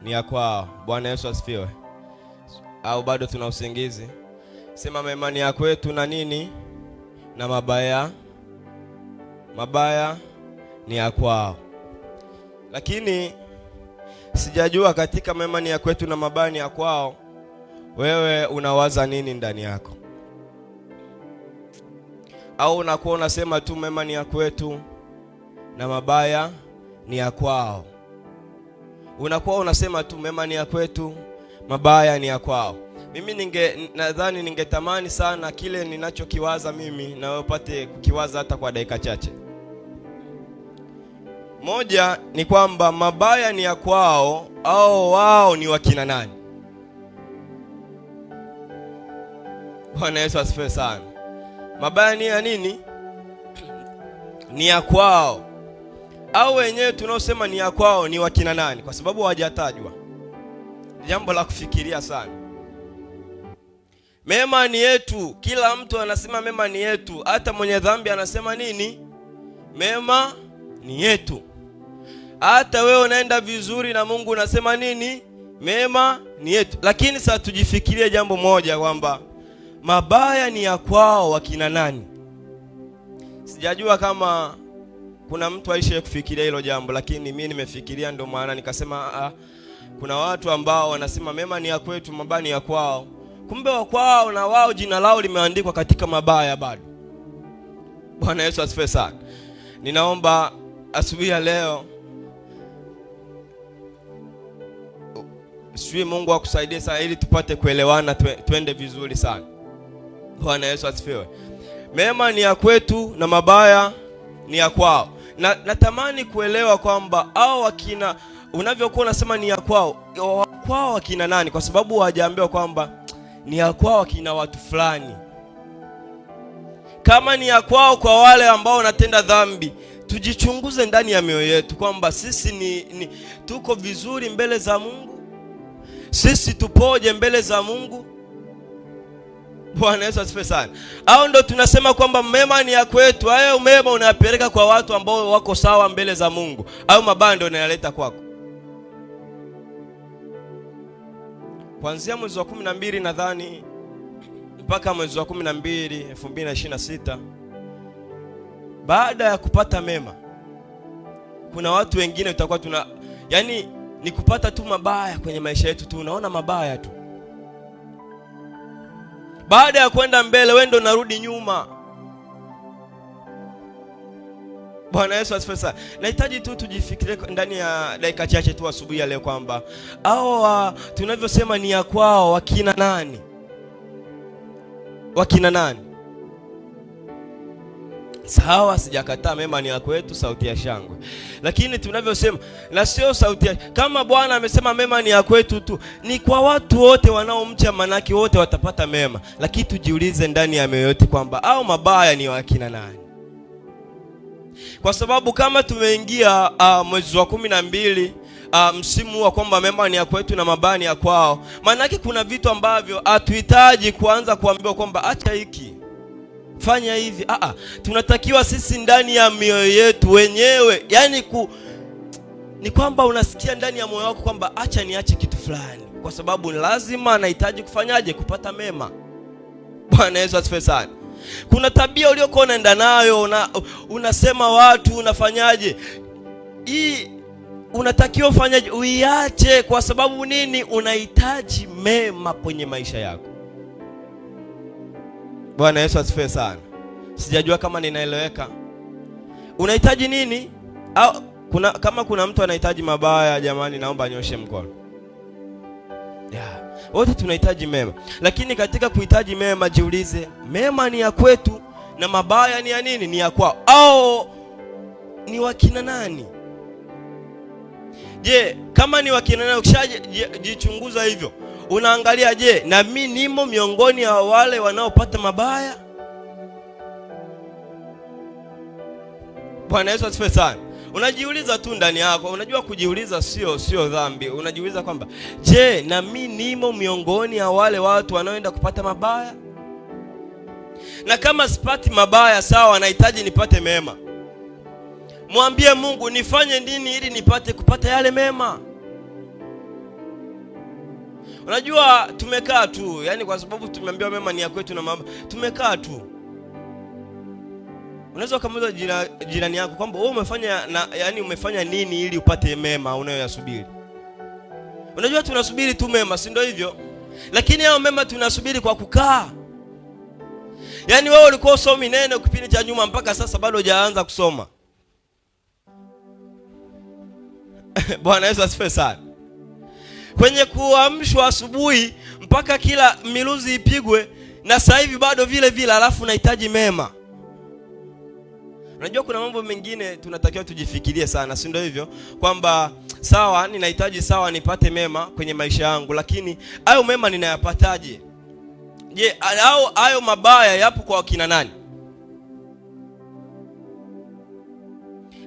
ni ya kwao. Bwana Yesu asifiwe. Au bado tuna usingizi? Sema mema ni ya kwetu na nini? Na mabaya ni ya kwao. Lakini sijajua katika mema ni ya kwetu na mabaya ni ya kwao, wewe unawaza nini ndani yako? Au unakuwa unasema tu mema ni ya kwetu na mabaya ni ya kwao? Unakuwa unasema tu mema ni ya kwetu, mabaya ni ya kwao. Mimi nadhani ningetamani sana kile ninachokiwaza mimi na wewe upate kukiwaza hata kwa dakika chache. Moja ni kwamba mabaya ni ya kwao, au wao ni wakina nani? Bwana Yesu asifiwe sana. Mabaya ni ya nini? Ni ya kwao. Au wenyewe tunaosema ni ya kwao ni wakina nani? Kwa sababu hawajatajwa. Jambo la kufikiria sana. Mema ni yetu. Kila mtu anasema mema ni yetu. Hata mwenye dhambi anasema nini? Mema ni yetu. Hata wewe unaenda vizuri na Mungu unasema nini? Mema ni yetu. Lakini sasa tujifikirie jambo moja kwamba mabaya ni ya kwao wakina nani? Sijajua kama kuna mtu aishe kufikiria hilo jambo, lakini mimi nimefikiria, ndio maana nikasema kuna watu ambao wanasema mema ni ya kwetu, mabaya ni ya kwao. Kumbe wa kwao na wao jina lao limeandikwa katika mabaya bado. Bwana Yesu asifiwe sana. Ninaomba asubuhi ya leo Mungu akusaidie sana ili tupate kuelewana, twende vizuri sana. Bwana Yesu asifiwe. Mema ni ya kwetu na mabaya ni ya kwao. Na natamani kuelewa kwamba hao wakina unavyokuwa unasema ni ya kwao wakina nani? Kwa sababu hawajaambiwa kwamba ni ya kwao wakina watu fulani. Kama ni ya kwao kwa wale ambao wanatenda dhambi, tujichunguze ndani ya mioyo yetu kwamba sisi tuko vizuri mbele za Mungu. Sisi tupoje mbele za Mungu? Bwana Yesu asifiwe sana. Au ndo tunasema kwamba mema ni ya kwetu, hayo mema unayapeleka kwa watu ambao wako sawa mbele za Mungu, au mabaya ndio unayaleta kwako? Kuanzia mwezi wa 12 nadhani mpaka mwezi wa 12 2026, baada ya kupata mema, kuna watu wengine tutakuwa yani ni kupata tu mabaya kwenye maisha yetu tu, unaona mabaya tu. Baada ya kwenda mbele, wewe ndo unarudi nyuma. Bwana Yesu asifiwe sana. Nahitaji tu tujifikirie ndani ya dakika chache tu asubuhi ya leo kwamba tunavyosema ni ya kwao wakina nani? Wakina nani? Sawa, sijakataa mema ni ya kwetu, sauti ya shangwe. Lakini tunavyosema na sio sauti kama Bwana amesema mema ni ya kwetu tu, ni kwa watu wote wanaomcha, manaki wote watapata mema. Lakini tujiulize ndani ya mioyo yetu kwamba au mabaya ni wakina nani? Kwa sababu kama tumeingia mwezi wa 12, msimu wa kwamba mema ni ya kwetu na mabaya ni ya kwao, manaki kuna vitu ambavyo hatuhitaji kuanza kuambiwa kwamba acha hiki, fanya hivi. Tunatakiwa sisi ndani ya mioyo yetu wenyewe, yani ni kwamba unasikia ndani ya moyo wako kwamba acha niache kitu fulani, kwa sababu lazima anahitaji kufanyaje? Kupata mema. Bwana Yesu asifiwe sana. Kuna tabia uliokuwa unaenda nayo, unasema watu unafanyaje, hii unatakiwa ufanyaje, uiache. Kwa sababu nini? Unahitaji mema kwenye maisha yako. Bwana Yesu asifiwe sana. Sijajua kama ninaeleweka. Unahitaji nini? Au kama kuna mtu anahitaji mabaya, jamani naomba anyoshe mkono. Wote tunahitaji mema. Lakini katika kuhitaji mema, jiulize, mema ni ya kwetu na mabaya ni ya nini? Ni ya kwao, au ni wakina nani? Je, kama ni wakina nani, ukishajichunguza hivyo, unaangalia, je, na mimi nimo miongoni ya wale wanaopata mabaya? Bwana Yesu asifiwe sana. Unajiuliza tu ndani yako. Unajua kujiuliza sio dhambi. Unajiuliza kwamba, je, na mimi nimo miongoni ya wale watu wanaoenda kupata mabaya? Na kama sipati mabaya, sawa, nahitaji nipate mema. Mwambie Mungu, nifanye nini ili nipate kupata yale mema? Unajua tumekaa tu, yani kwa sababu tumeambiwa mema ni ya kwetu na mambo, tumekaa tu. Unaweza kumuuliza jirani yako kwamba wewe umefanya nini ili upate mema unayoyasubiri? Unajua tunasubiri tu mema, si ndio hivyo? Lakini hao mema tunasubiri kwa kukaa. Yani wewe ulikuwa usomi neno kipindi cha nyuma mpaka sasa bado hujaanza kusoma. Bwana Yesu asifiwe sana. Kwenye kuamshwa asubuhi mpaka kila miluzi ipigwe, na sasa hivi bado vile vile, alafu unahitaji mema. Unajua kuna mambo mengine tunatakiwa tujifikirie sana, si ndio hivyo? Kwamba sawa, ninahitaji nipate mema kwenye maisha yangu, lakini hayo mema ninayapataje? Je, hayo mabaya yapo kwa kina nani?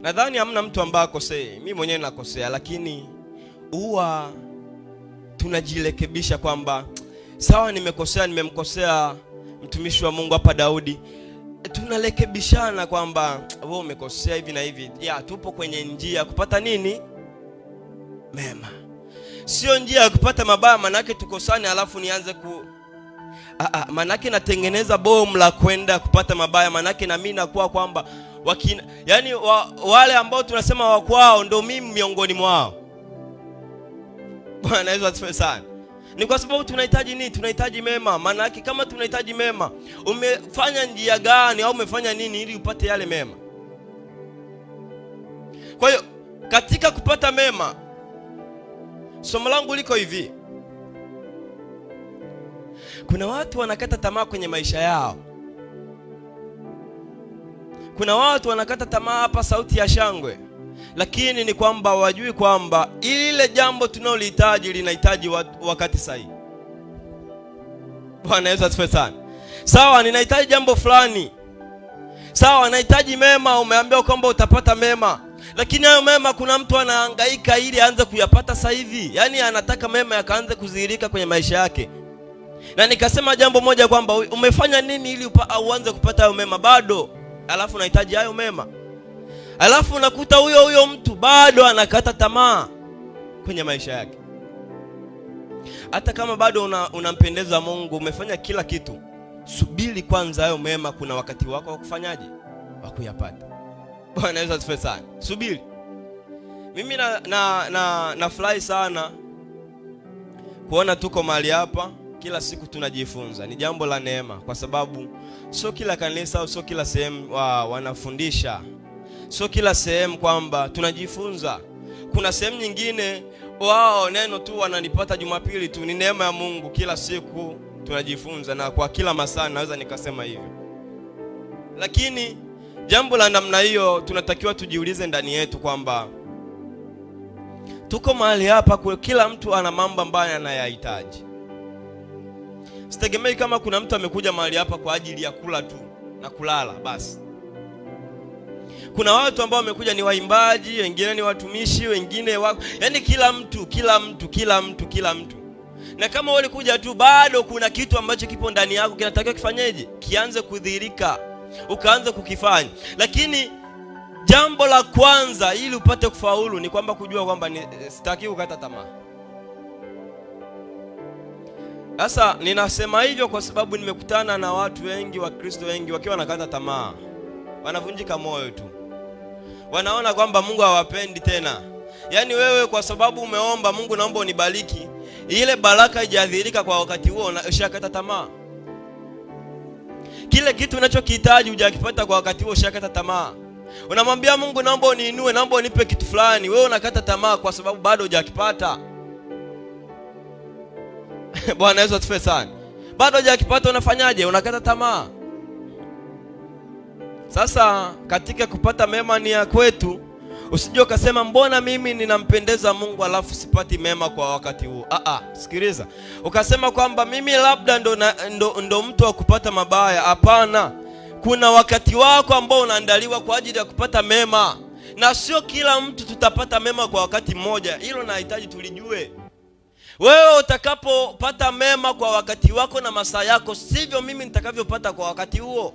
Nadhani hamna mtu ambaye akosei. Mimi mwenyewe nakosea, lakini huwa tunajirekebisha kwamba sawa, nimemkosea mtumishi wa Mungu hapa Daudi. Tunarekebishana kwamba wewe umekosea hivi na hivi. Tupo kwenye njia ya kupata nini? Mema. Sio njia ya kupata mabaya, manake tukosane alafu nianze manake natengeneza bomu la kwenda kupata mabaya, manake na mimi nakuwa kwamba wale ambao tunasema wa kwao ndio mimi miongoni mwao. Bwana Yesu asifiwe sana. Ni kwa sababu tunahitaji nini? Tunahitaji mema. Manake kama tunahitaji mema, umefanya njia gani au umefanya nini ili upate yale mema? Kwa hiyo katika kupata mema, somo langu liko hivi. Kuna watu wanakata tamaa kwenye maisha yao. Kuna watu wanakata tamaa hapa Sauti ya Shangwe, lakini ni kwamba wajui kwamba ile jambo tunalolihitaji linahitaji wakati sahihi. Bwana Yesu asifiwe sana. Sawa, ninahitaji jambo fulani. Sawa, nahitaji mema, umeambiwa kwamba utapata mema. Lakini hayo mema kuna mtu anahangaika ili aanze kuyapata sasa hivi. Yaani anataka mema yakaanze kudhihirika kwenye maisha yake. Na nikasema jambo moja kwamba umefanya nini ili uanze kupata hayo mema? Bado. Alafu unahitaji hayo mema. Alafu unakuta huyo mtu bado anakata tamaa kwenye maisha yake. Hata kama bado unampendeza Mungu, umefanya kila kitu, subiri kwanza hayo mema, kuna wakati wako wa kufanyaje? Wa kuyapata. Bwana Yesu asifiwe sana. Subiri. Mimi nafurahi sana kuona tuko mahali hapa, kila siku tunajifunza. Ni jambo la neema, kwa sababu sio kila kanisa au sio kila sehemu wanafundisha. Sio kila sehemu kwamba tunajifunza. Kuna sehemu nyingine wao neno tu wananipata Jumapili tu. Ni neema ya Mungu, kila siku tunajifunza, na kwa kila masaa naweza nikasema hivyo. Lakini jambo la namna hiyo tunatakiwa tujiulize ndani yetu kwamba tuko mahali hapa, kwa kila mtu ana mambo ambayo anayahitaji. Sitegemei kama kuna mtu amekuja mahali hapa kwa ajili ya kula tu na kulala basi. Kuna watu ambao wamekuja ni waimbaji, wengine ni watumishi, wengine yani kila mtu. Na kama wale kuja tu, bado kuna kitu ambacho kipo ndani yako kinatakiwa kifanyeje? Kianze kudhihirika, ukaanze kukifanya. Lakini jambo la kwanza ili upate kufaulu ni kwamba kujua kwamba sitaki kukata tamaa. Sasa ninasema hivyo kwa sababu nimekutana na watu wengi, Wakristo wengi wakiwa wanakata tamaa. Wanavunjika moyo tu. Wanaona kwamba Mungu hawapendi tena. Yaani wewe kwa sababu umeomba Mungu, naomba unibariki, ile baraka haijadhihirika kwa wakati huo, ushakata tamaa. Kile kitu unachokihitaji hujakipata kwa wakati huo, ushakata tamaa. Unamwambia Mungu, naomba uniinue, naomba unipe kitu fulani, wewe unakata tamaa kwa sababu bado hujakipata. Bwana Yesu asifiwe sana. Bado hujakipata, unafanyaje? Unakata tamaa. Sasa katika kupata mema ni ya kwetu, usije ukasema mbona mimi ninampendeza Mungu alafu sipati mema kwa wakati huo. Sikiliza. Ukasema kwamba mimi labda ndo mtu wa kupata mabaya. Hapana. Kuna wakati wako ambao unaandaliwa kwa ajili ya kupata mema. Na sio kila mtu tutapata mema kwa wakati mmoja. Hilo nahitaji tulijue. Wewe utakapopata mema kwa wakati wako na masaa yako, sivyo mimi nitakavyopata kwa wakati huo.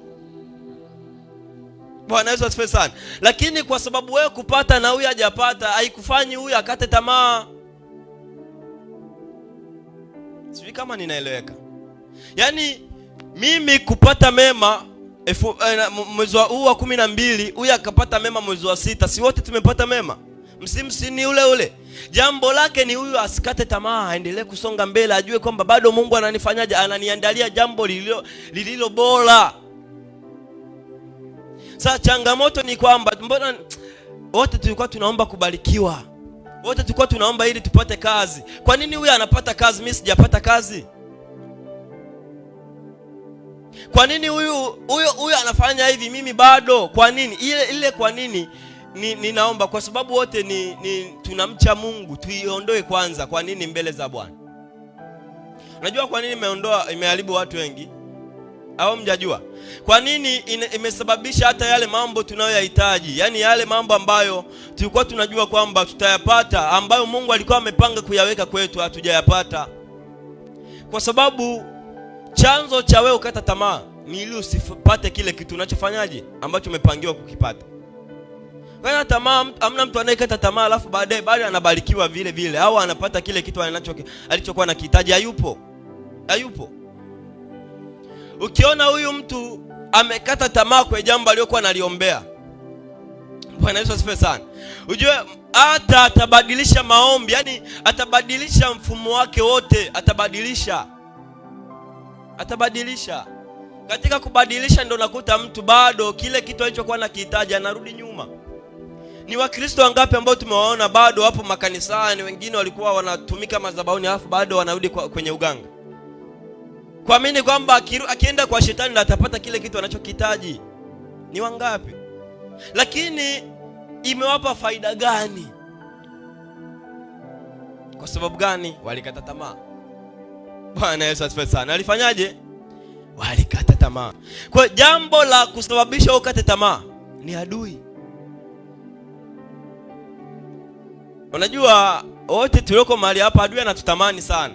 Bwana Yesu asifiwe sana. Lakini kwa sababu wewe kupata na huyu hajapata, haikufanyi huyu akate tamaa. Sijui kama ninaeleweka. Yaani mimi kupata mema mwezi huu wa 12, huyu akapata mema mwezi wa 6, si wote tumepata mema? Msimu ni ule ule. Jambo lake ni huyu asikate tamaa, aendelee kusonga mbele, ajue kwamba bado Mungu ananifanyaje, ananiandalia jambo lililo bora. Sasa changamoto ni kwamba mbona wote tulikuwa tunaomba kubarikiwa, wote tulikuwa tunaomba ili tupate kazi. Kwa nini huyu anapata kazi, mimi sijapata kazi? Kwa nini huyu anafanya hivi, mimi bado? Kwa nini ile kwa nini? Ninaomba kwa sababu wote ni tunamcha Mungu, tuiondoe kwanza kwa nini mbele za Bwana. Unajua kwa nini imeharibu watu wengi? Au mjajua? Kwa nini imesababisha hata yale mambo tunayoyahitaji, yani yale mambo ambayo tulikuwa tunajua kwamba tutayapata, ambayo Mungu alikuwa amepanga kuyaweka kwetu, hatujayapata? Kwa sababu chanzo cha wewe ukata tamaa ni ili usipate kile kitu unachofanyaje, ambacho umepangiwa kukipata. Kwa tamaa, hamna mtu anayekata tamaa alafu baadaye bado anabarikiwa vile vile, au anapata kile kitu alichokuwa anakihitaji. Hayupo. Ukiona huyu mtu amekata tamaa kwa jambo aliyokuwa analiombea, Bwana Yesu asifiwe sana, ujue hata atabadilisha maombi, yani atabadilisha mfumo wake wote, atabadilisha. Katika kubadilisha ndio nakuta mtu bado kile kitu alichokuwa anakihitaji anarudi nyuma. Ni Wakristo wangapi ambao tumewaona bado hapo makanisani, wengine walikuwa wanatumika madhabahuni alafu bado wanarudi kwenye uganga, kuamini kwamba akienda kwa shetani ndio atapata kile kitu anachokihitaji? Ni wangapi? Lakini imewapa faida gani? Kwa sababu gani? Walikata tamaa. Bwana Yesu asifiwe sana. Alifanyaje? Walikata tamaa. Kwa jambo la kusababisha ukate tamaa ni adui. Unajua wote tulioko mahali hapa, adui anatutamani sana.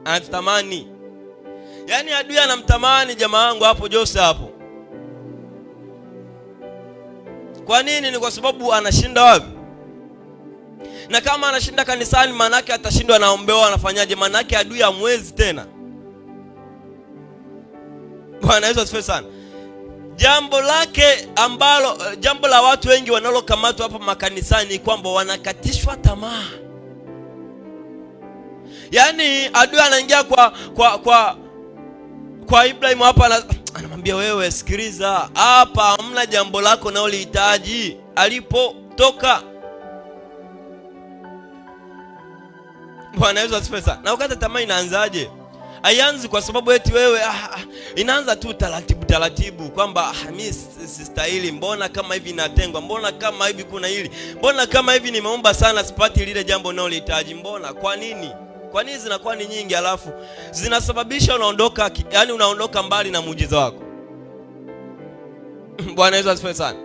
Anatutamani. Yaani adui anamtamani jamaa wangu hapo Jose hapo. Kwa nini? Ni kwa sababu anashinda wapi? Na kama anashinda kanisani, maana yake atashindwa naombewa, anafanyaje? Maana yake adui hamwezi tena. Bwana Yesu asifiwe sana. Jambo la watu wengi wanalokamatwa hapa makanisani ni kwamba wanakatishwa tamaa. Yaani adui anaingia kwa Ibrahim hapa, anamwambia wewe, sikiliza, hapa hamna jambo lako na ulihitaji alipotoka. Bwana Yesu asifiwe sana. Na ukata tamaa inaanzaje? Haianzi kwa sababu eti wewe inaanza tu taratibu kwamba mimi sistahili, mbona kama hivi natengwa, mbona kama hivi kuna hili, mbona kama hivi nimeomba sana sipati lile jambo ninalolihitaji, mbona? Kwa nini zinakuwa ni nyingi alafu zinasababisha unaondoka mbali na muujiza wako? Bwana Yesu asifiwe sana.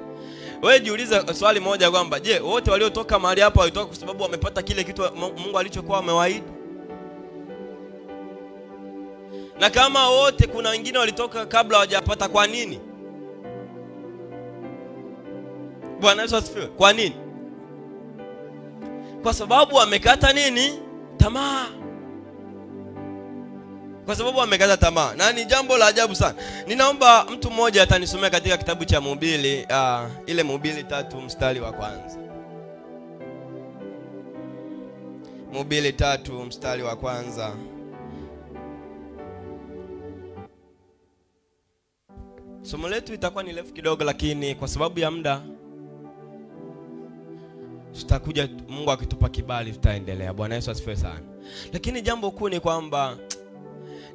Wewe jiulize swali moja kwamba je, wote waliotoka mahali hapa walitoka kwa sababu wamepata kile kitu Mungu alichokuwa amewaahidi? Na kama wote kuna wengine walitoka kabla hawajapata, kwa nini? Bwana Yesu asifiwe. Kwa nini? Kwa sababu wamekata nini? Tamaa. Kwa sababu wamekata tamaa. Na ni jambo la ajabu sana. Ninaomba mtu mmoja atanisomea katika kitabu cha Mhubiri, ile Mhubiri 3 mstari wa kwanza. Mhubiri 3 mstari wa kwanza. Somo letu itakuwa ni refu kidogo, lakini kwa sababu ya muda tutakuja, Mungu akitupa kibali tutaendelea. Bwana Yesu asifiwe sana. Lakini jambo kuu ni kwamba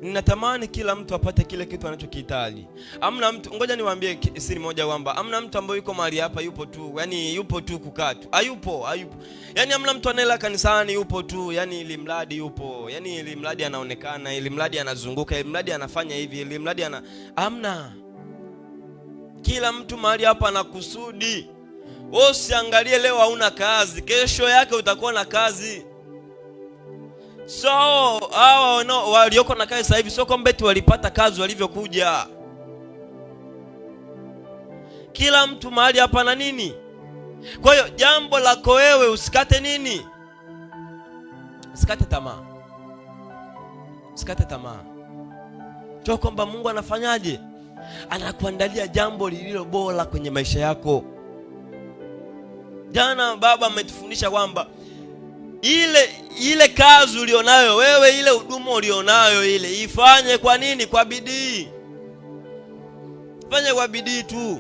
ninatamani kila mtu apate kile kitu anachokihitaji. Hamna mtu, ngoja niwaambie siri moja kwamba hamna mtu ambaye yuko mahali hapa yupo tu kukaa tu. Hayupo. Yaani hamna mtu anaela kanisani yupo tu, yani ili mradi yupo. Yaani ili mradi anaonekana, ili mradi anazunguka, ili mradi anafanya hivi, ili mradi hamna. Kila mtu mahali hapa ana kusudi. Wewe usiangalie leo hauna kazi, kesho yake utakuwa na kazi. So hao walioko na kazi sasa hivi sio kwamba eti walipata kazi walivyokuja. Kila mtu mahali hapa na nini? Kwa hiyo jambo lako wewe usikate nini? Usikate tamaa. Usikate tamaa. Jua kwamba Mungu anafanyaje? Anakuandalia jambo lililo bora kwenye maisha yako. Jana baba ametufundisha kwamba ile kazi ulionayo wewe, ile huduma ulionayo ile, ifanye kwa nini? Kwa bidii. Fanye kwa bidii tu.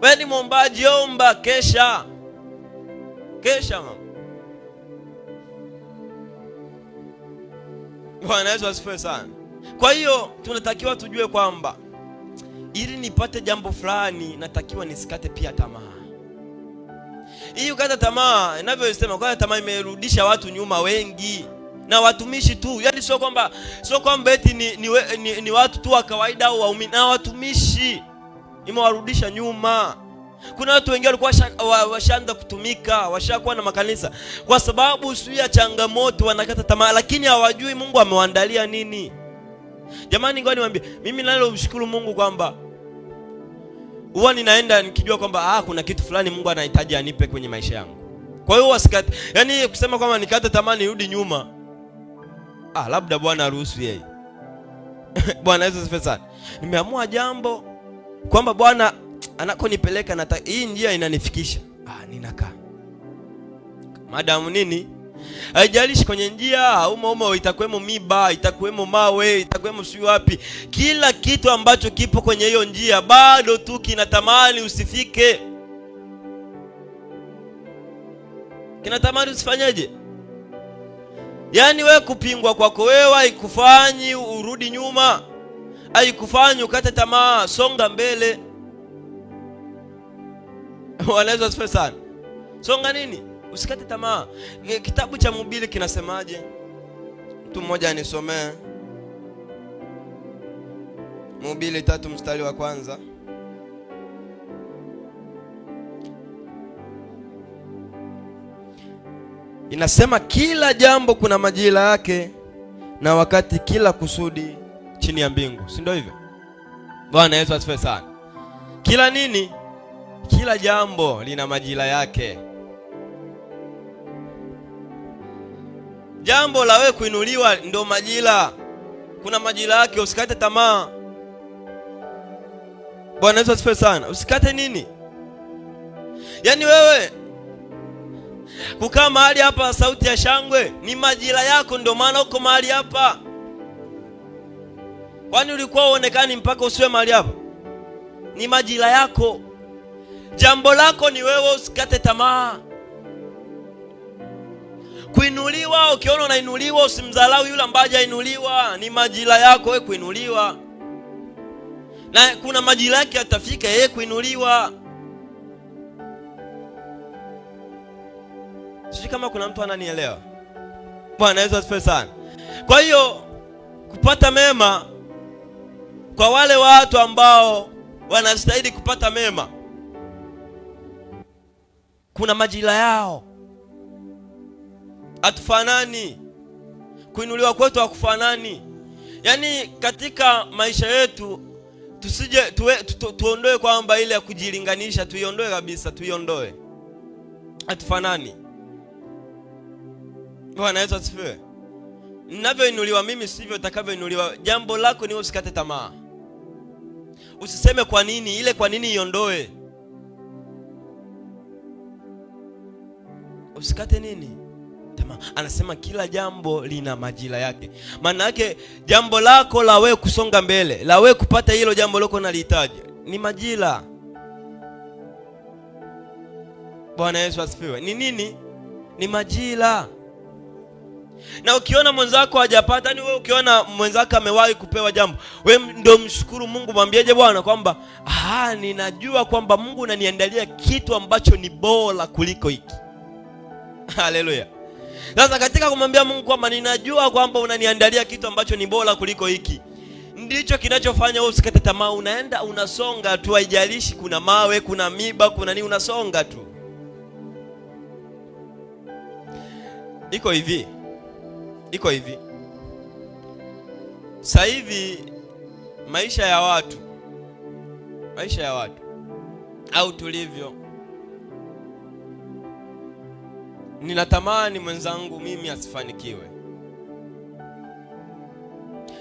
Wewe ni mwombaji, omba, kesha mama. Bwana Yesu asifiwe sana. Kwa hiyo tunatakiwa tujue kwamba ili nipate jambo fulani natakiwa nisikate pia tamaa. Hii ukata tamaa, ninavyosema, kwa tamaa imerudisha watu nyuma wengi, na watumishi tu. Yaani sio kwamba eti ni watu tu wa kawaida au waumini, na watumishi imewarudisha nyuma. Kuna watu wengi walikuwa washaanza kutumika, washakuwa na makanisa, kwa sababu sio ya changamoto wanakata tamaa, lakini hawajui Mungu amewaandalia nini. Jamani, ngoja niwaambie, mimi nalomshukuru Mungu kwamba huwa ninaenda nikijua kwamba kuna kitu fulani Mungu anahitaji anipe kwenye maisha yangu. Kwa hiyo wasikate, yani kusema kwamba nikate tamaa nirudi nyuma, labda Bwana aruhusu yeye. Bwana Yesu asifiwe sana. Nimeamua jambo kwamba Bwana anakonipeleka na hii njia inanifikisha, ninakaa. Madamu nini? Haijalishi kwenye njia au itakuwemo miba, itakuwemo mawe, itakuwemo sio wapi. Kila kitu ambacho kipo kwenye hiyo njia bado tu kinatamani usifike. Kinatamani usifanyeje? Yaani wewe kupingwa kwako wewe haikufanyi urudi nyuma, haikufanyi ukate tamaa, songa mbele. Wanaweza asifiwe sana. Songa nini? Usikate tamaa. Kitabu cha Mhubiri kinasemaje? Mtu mmoja anisomee. Mhubiri 3 mstari wa kwanza. Inasema kila jambo kuna majira yake na wakati kila kusudi chini ya mbingu. Si ndio hivyo? Bwana Yesu asifiwe sana. Kila nini? Kila jambo lina majira yake. Jambo la wewe kuinuliwa ndio majira. Kuna majira yake, usikate tamaa. Bwana Yesu asifiwe sana. Usikate nini? Yaani wewe kukaa mahali hapa Sauti ya Shangwe ni majira yako, ndio maana uko mahali hapa. Kwani ulikuwa uonekani mpaka usiwe mahali hapa? Ni majira yako. Jambo lako ni wewe, usikate tamaa. Kuinuliwa, ukiona unainuliwa usimdharau yule ambaye hajainuliwa. Ni majira yako wewe kuinuliwa. Na kuna majira yake yatafika yeye kuinuliwa. Sisi kama kuna mtu ananielewa. Bwana Yesu asifiwe sana. Kwa hiyo kupata mema kwa wale watu ambao wanastahili kupata mema, kuna majira yao. Hatufanani. Kuinuliwa kwetu hakufanani. Yaani katika maisha yetu tusije tuondoe kwamba ile ya kujilinganisha, tuiondoe kabisa, tuiondoe. Hatufanani. Bwana Yesu asifiwe. Ninavyoinuliwa mimi sivyo utakavyoinuliwa. Jambo lako ni usikate tamaa. Usiseme kwa nini, ile kwa nini iondoe. Usikate nini? Tamaa. Anasema kila jambo lina majira yake. Maana yake jambo lako la wewe kusonga mbele, la wewe kupata hilo jambo lako unalihitaji, ni majira. Bwana Yesu asifiwe. Ni nini? Ni majira. Na ukiona mwenzako hajapata, yani wewe ukiona mwenzako amewahi kupewa jambo, wewe ndio mshukuru Mungu, mwambieje Bwana kwamba ninajua kwamba Mungu unaniandalia kitu ambacho ni bora kuliko hiki. Haleluya. Sasa katika kumwambia Mungu kwamba ninajua kwamba unaniandalia kitu ambacho ni bora kuliko hiki, ndicho kinachofanya wewe usikate tamaa. Unaenda unasonga tu, haijalishi kuna mawe, kuna miba, kuna nini, unasonga tu. Iko hivi. Sasa hivi maisha ya watu au tulivyo, ninatamani mwenzangu mimi asifanikiwe.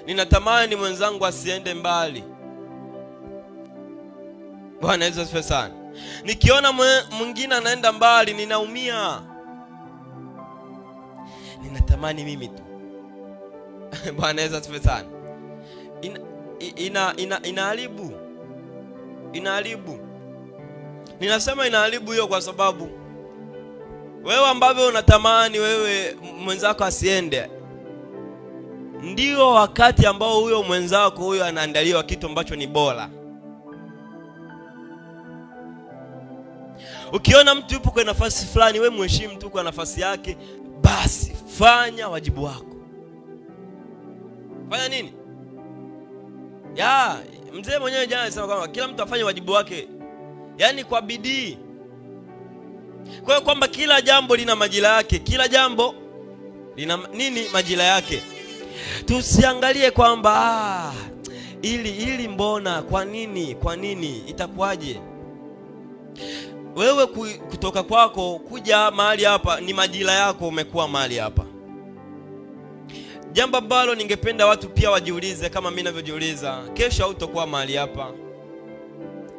ninatamani mwenzangu asiende mbali. Bwana Yesu asifiwe sana. Nikiona mwingine anaenda mbali ninaumia. Ninatamani mimi tu. Bwana Yesu asifiwe sana. Inaharibu. Ninasema inaharibu hiyo kwa sababu wewe ambavyo unatamani wewe mwenzako asiende, ndio wakati ambao huyo mwenzako huyo anaandaliwa kitu ambacho ni bora. Ukiona mtu yupo kwa nafasi fulani, wewe mheshimu tu kwa nafasi yake, basi fanya wajibu wako. Fanya nini? Mzee mwenyewe jana alisema kwamba kila mtu afanye wajibu wake, yaani kwa bidii. Kwa hiyo kwamba kila jambo lina majira yake, kila jambo lina majira yake. Tusiangalie kwamba ili mbona, kwa nini itakuwaje. Wewe kutoka kwako kuja mahali hapa ni majira yako, umekuwa mahali hapa. Jambo ambalo ningependa watu pia wajiulize kama mimi ninavyojiuliza, kesho hautakuwa mahali hapa,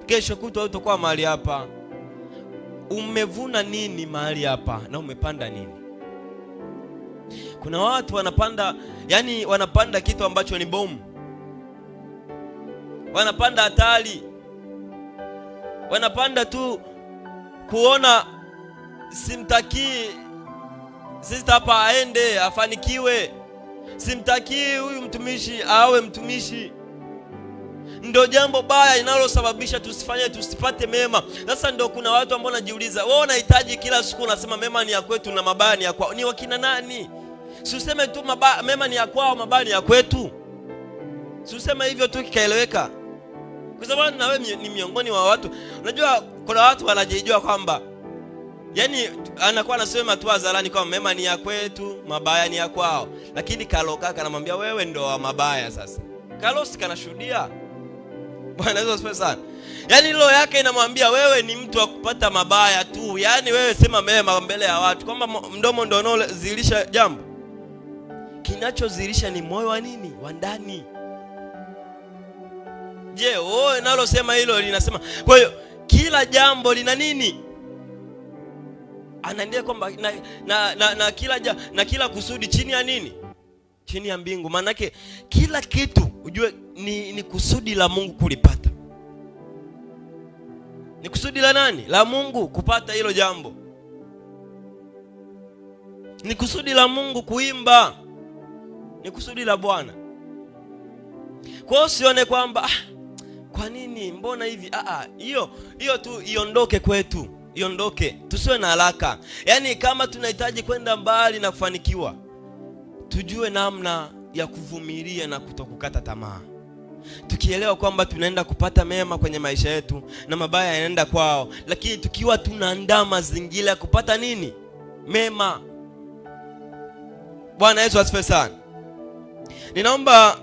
kesho kutwa hautakuwa mahali hapa. Umevuna nini mahali hapa na umepanda nini? Kuna watu wanapanda kitu ambacho ni bomu, wanapanda hatari, wanapanda tu kuona simtakii sister hapa aende afanikiwe, simtakii huyu mtumishi awe mtumishi. Ndio jambo baya linalosababisha tusipate mema. Sasa ndio kuna watu ambao wanajiuliza, wewe unahitaji kila siku unasema mema ni ya kwetu na mabaya ni ya kwao. Ni wakina nani? Si useme tu mema ni ya kwao, mabaya ni ya kwetu. Si useme hivyo tu kikaeleweka. Kwa sababu na wewe ni miongoni wa watu. Unajua kuna watu wanajijua kwamba anakuwa anasema tu hadharani kwamba mema ni ya kwetu, mabaya ni ya kwao. Lakini kaka anamwambia wewe ndio wa mabaya sasa. Carlos kanashuhudia. Bwana Yesu asifiwe sana. Roho yake inamwambia wewe ni mtu wa kupata mabaya tu. Wewe sema mema mbele ya watu. Kwamba mdomo ndio unaozilisha jambo. Kinachozilisha ni moyo wa nini? Wa ndani. Je, wewe nalosema hilo linasema. Kwa hiyo kila jambo lina nini? Anaendea kwamba na kila kusudi chini ya nini? Chini ya mbingu. Maana yake kila kitu ujue ni kusudi la Mungu kulipata. Ni kusudi la nani? La Mungu kupata hilo jambo. Ni kusudi la Mungu kuimba. Ni kusudi la Bwana. Kwa hiyo usione kwamba kwa nini mbona hivi? Hiyo tu iondoke kwetu. Iondoke. Tusiwe na haraka. Kama tunahitaji kwenda mbali na kufanikiwa, tujue namna ya kuvumilia na kutokukata tamaa. Tukielewa kwamba tunaenda kupata mema kwenye maisha yetu na mabaya yanaenda kwao, lakini tukiwa tunaandaa mazingira ya kupata nini? Mema. Bwana Yesu asifiwe sana. Ninaomba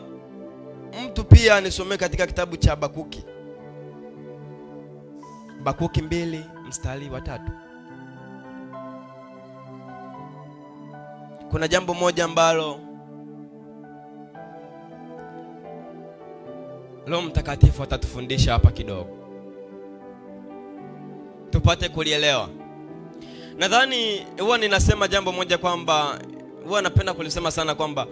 mtu pia nisomee katika kitabu cha Habakuki. Habakuki 2 mstari wa 3. Kuna jambo moja ambalo Roho Mtakatifu atatufundisha hapa kidogo, tupate kulielewa. Nadhani huwa ninasema jambo moja kwamba huwa napenda kulisema sana kwamba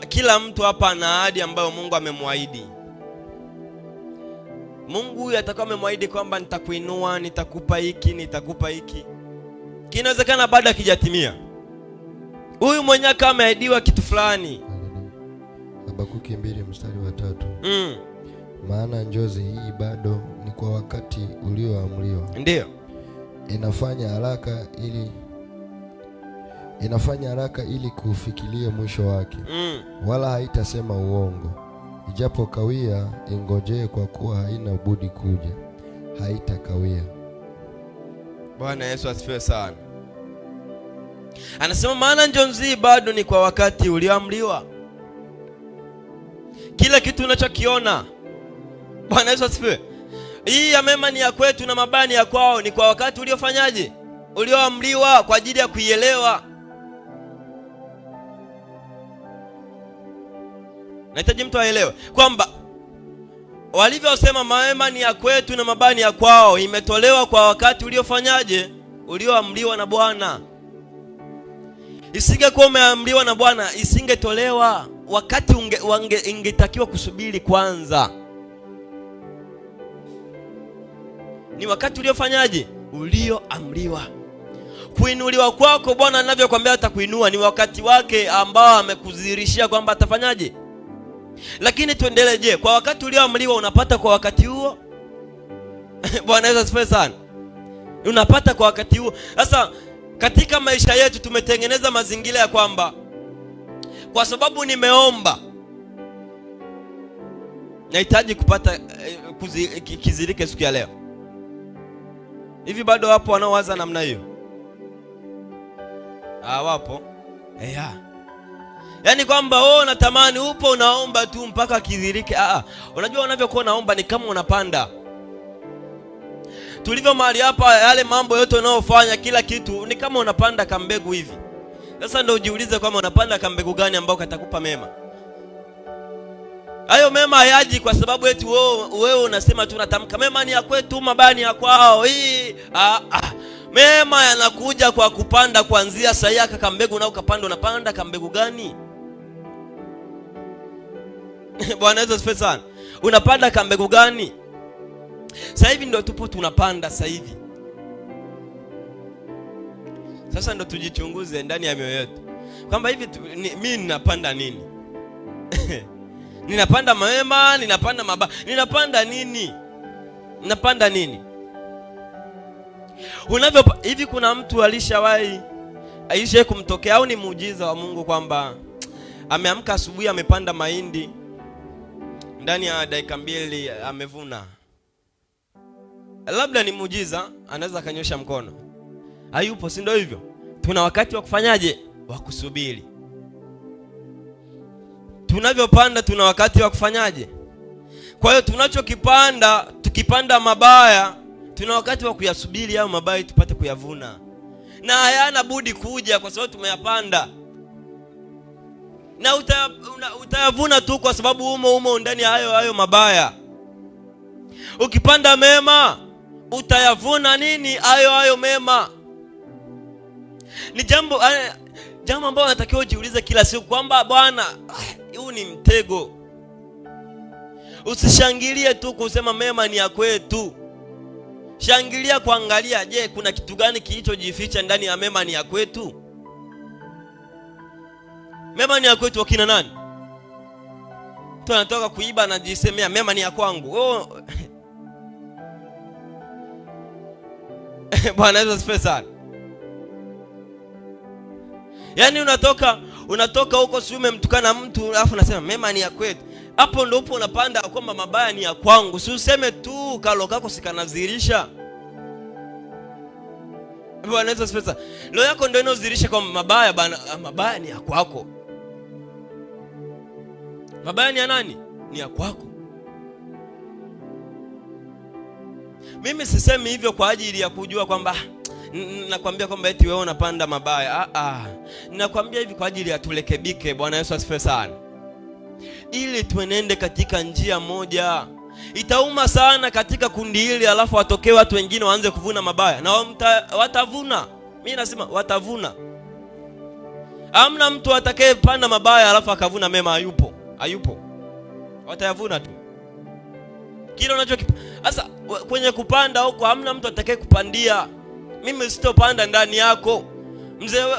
kila mtu hapa ana ahadi ambayo Mungu amemwaahidi. Mungu huyu atakuwa amemwaahidi kwamba nitakuinua, nitakupa hiki, nitakupa hiki. Kinawezekana baada kijatimia. Huyu mwenyewe kama ameahidiwa kitu fulani. Habakuki 2 mstari wa 3. Maana njozi hii bado ni kwa wakati ulioamriwa. Ndio. Inafanya haraka ili kufikiria mwisho wake. Wala haitasema uongo. Ijapo kawia, ingojee kwa kuwa haina budi kuja. Haitakawia. Bwana Yesu asifiwe sana. Anasema maana njozi bado ni kwa wakati ulioamriwa. Kila kitu unachokiona, Bwana Yesu asifiwe, hii ya mema ni ya kwetu na mabaya ni ya kwao, ni kwa wakati uliofanyaje? Ulioamriwa kwa ajili ya kuielewa. Nahitaji mtu aelewe kwamba walivyosema mema ni ya kwetu na mabaya ni ya kwao, imetolewa kwa wakati uliofanyaje? Ulioamriwa na Bwana. Isingekuwa umeamriwa na Bwana, isingetolewa. Wakati ingetakiwa kusubiri kwanza. Ni wakati uliofanyaje? Ulioamriwa. Kuinuliwa kwako Bwana anavyokuambia atakuinua ni wakati wake ambao amekudhihirishia kwamba atafanyaje. Lakini tuendelee. Je, kwa wakati ulioamriwa unapata kwa wakati huo? Bwana Yesu asifiwe sana. Unapata kwa wakati huo. Sasa katika maisha yetu tumetengeneza mazingira ya kwamba kwa sababu nimeomba nahitaji kupata kizirike siku ya leo. Hivi bado wapo wanaowaza namna hiyo? Wapo. Yaani kwamba wewe unatamani upo unaomba tu mpaka kidhirike. Unajua unavyokuwa unaomba ni kama unapanda. Tulivyo mahali hapa, yale mambo yote unayofanya kila kitu ni kama unapanda kambegu hivi. Sasa ndio ujiulize kwamba unapanda kambegu gani ambao katakupa mema. Hayo mema hayaji kwa sababu eti wewe unasema tu unatamka mema ni ya kwetu, mabaya ni ya kwao. Mema yanakuja kwa kupanda kuanzia sayaka kambegu na ukapanda. Unapanda kambegu gani? Bwana Yesu asifiwe sana. Unapanda kambegu gani? Sasa hivi ndio tupo tunapanda sasa hivi. Sasa ndio tujichunguze ndani ya mioyo yetu kwamba hivi mimi ninapanda nini? Ninapanda mema, ninapanda mabaya, ninapanda nini? Ninapanda nini? Hivi kuna mtu alishawahi kumtokea au ni muujiza wa Mungu kwamba ameamka asubuhi amepanda mahindi ndani ya dakika 2 amevuna? Labda ni muujiza, anaweza kanyosha mkono. Hayupo, si ndio hivyo? Tuna wakati wa kufanyaje? Wa kusubiri. Tunavyopanda tuna wakati wa kufanyaje? Kwa hiyo tunachokipanda, tukipanda mabaya, tuna wakati wa kuyasubiri hayo mabaya tupate kuyavuna. Na hayana budi kuja kwa sababu tumeyapanda. Na utayavuna tu kwa sababu umo ndani ya hayo mabaya. Ukipanda mema, utayavuna nini? Hayo mema. Ni jambo ambalo natakiwa ujiulize kila siku kwamba Bwana, huu ni mtego. Usishangilie tu kusema mema ni ya kwetu. Shangilia kuangalia, je, kuna kitu gani kilichojificha ndani ya mema ni ya kwetu? Mema ni ya kwetu wakina nani? Mtu anatoka kuiba anajisemea mema ni ya kwangu. Bwana Yesu asifiwe sana. Yaani unatoka huko siume mtukana mtu alafu unasema mema ni ya kwetu. Hapo ndio upo unapanda kwamba mabaya ni ya kwangu. Si useme tu kalo kako sikanadhihirisha. Bwana Yesu asifiwe sana. Leo yako ndio inadhihirisha kwamba mabaya ni ya kwako. Mabaya ni ya nani? Ni ya kwako. Mimi sisemi hivyo kwa ajili ya kujua kwamba nakwambia kwamba eti wewe unapanda mabaya. Nakwambia hivi kwa ajili ya tulekebike. Bwana Yesu asifiwe sana. Ili tuenende katika njia moja. Itauma sana katika kundi hili alafu watokee watu wengine waanze kuvuna mabaya. Na watavuna. Mimi nasema watavuna. Hamna mtu atakayepanda mabaya alafu akavuna mema. Hayupo. Watayavuna tu. Kile sasa kwenye kupanda huko hamna mtu atakaye kupandia. Mimi sitopanda ndani yako.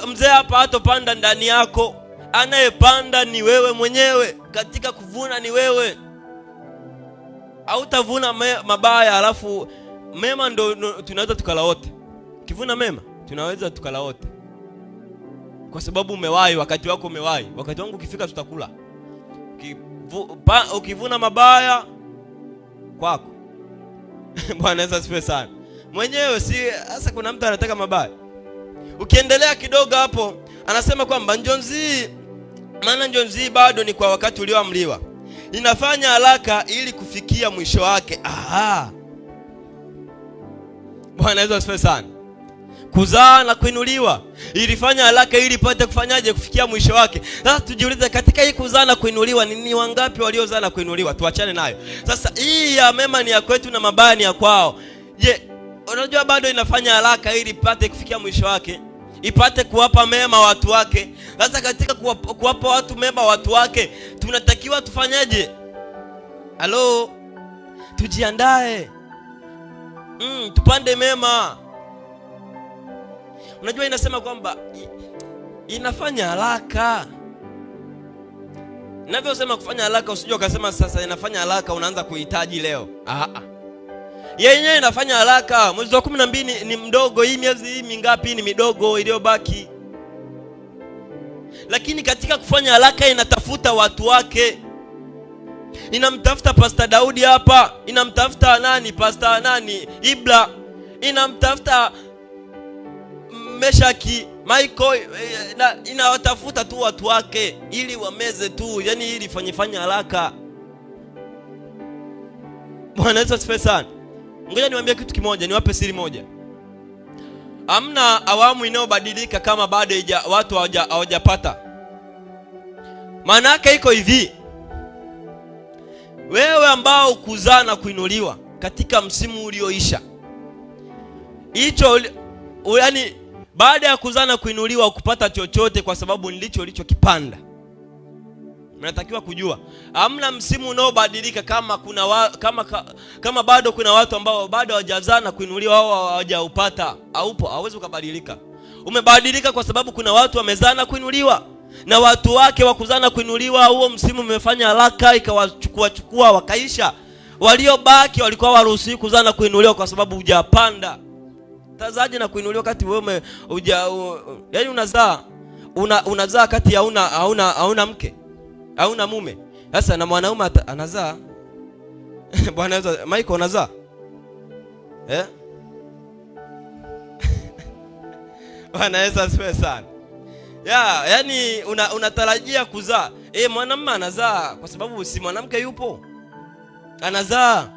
Mzee hapa hatopanda ndani yako. Anayepanda ni wewe mwenyewe. Katika kuvuna ni wewe. Hautavuna mabaya alafu mema ndo tunaweza tukala wote. Kivuna mema tunaweza tukala wote. Kwa sababu umewahi, wakati wako umewahi. Wakati wangu ukifika tutakula. Ukivuna mabaya kwako. Bwana Yesu asifiwe sana. Mwenyewe si hasa kuna mtu anataka mabaya. Ukiendelea kidogo hapo anasema kwamba maana njonzi bado ni kwa wakati ulioamriwa. Inafanya haraka ili kufikia mwisho wake. Bwana Yesu asifiwe sana. kuzaa na kuinuliwa. Ilifanya haraka ili ipate kufanyaje? Kufikia mwisho wake. Sasa tujiulize, katika hii kuzaa na kuinuliwa ni wangapi waliozaa na kuinuliwa? Tuachane nayo. Sasa hii ya mema ni ya kwetu na mabaya ni ya kwao. Je, unajua bado inafanya haraka ili ipate kufikia mwisho wake, ipate kuwapa mema watu wake. Sasa katika kuwapa watu mema watu wake, tunatakiwa tufanyaje? Halo, tujiandae. Tupande mema. Unajua inasema kwamba inafanya haraka. Ninavyosema kufanya haraka, usijue ukasema sasa inafanya haraka unaanza kuhitaji leo. Yenyewe inafanya haraka. Mwezi wa 12 ni mdogo, hii miezi hii mingapi ni midogo iliyobaki. Lakini katika kufanya haraka inatafuta watu wake. Inamtafuta Pastor Daudi hapa, inamtafuta nani? Pastor nani? Ibla, inamtafuta Meshaki, Michael, inawatafuta tu watu wake ili wameze tu, yani ili fanya haraka. Bwana Yesu asifiwe sana. Ngoja niwaambie kitu kimoja, niwape siri moja. Hamna awamu inayobadilika kama bado watu hawajapata. Maana yake iko hivi. Wewe ambao kuzaa na kuinuliwa katika msimu ulioisha, hicho yani baada ya kuzaa na kuinuliwa kupata chochote, kwa sababu ndicho ulichokipanda. Mnatakiwa kujua hamna msimu unaobadilika kama bado kuna watu ambao bado hawajazaa na kuinuliwa au hawajaupata. Hauwezi ukabadilika. Umebadilika kwa sababu kuna watu wamezaa na kuinuliwa, na watu wake wa kuzaa na kuinuliwa huo msimu umefanya haraka ikawachukua wakaisha. Waliobaki walikuwa waruhusiwi kuzaa na kuinuliwa kwa sababu hujapanda. Tazaje na kuinuliwa kati wewe yaani unazaa kati ya hauna mke, hauna mume. Sasa na mwanaume anazaa. Bwana Yesu, Michael unazaa? Bwana Yesu asifiwe sana. Yaani unatarajia kuzaa. Mwanamume anazaa kwa sababu si mwanamke yupo. Anazaa.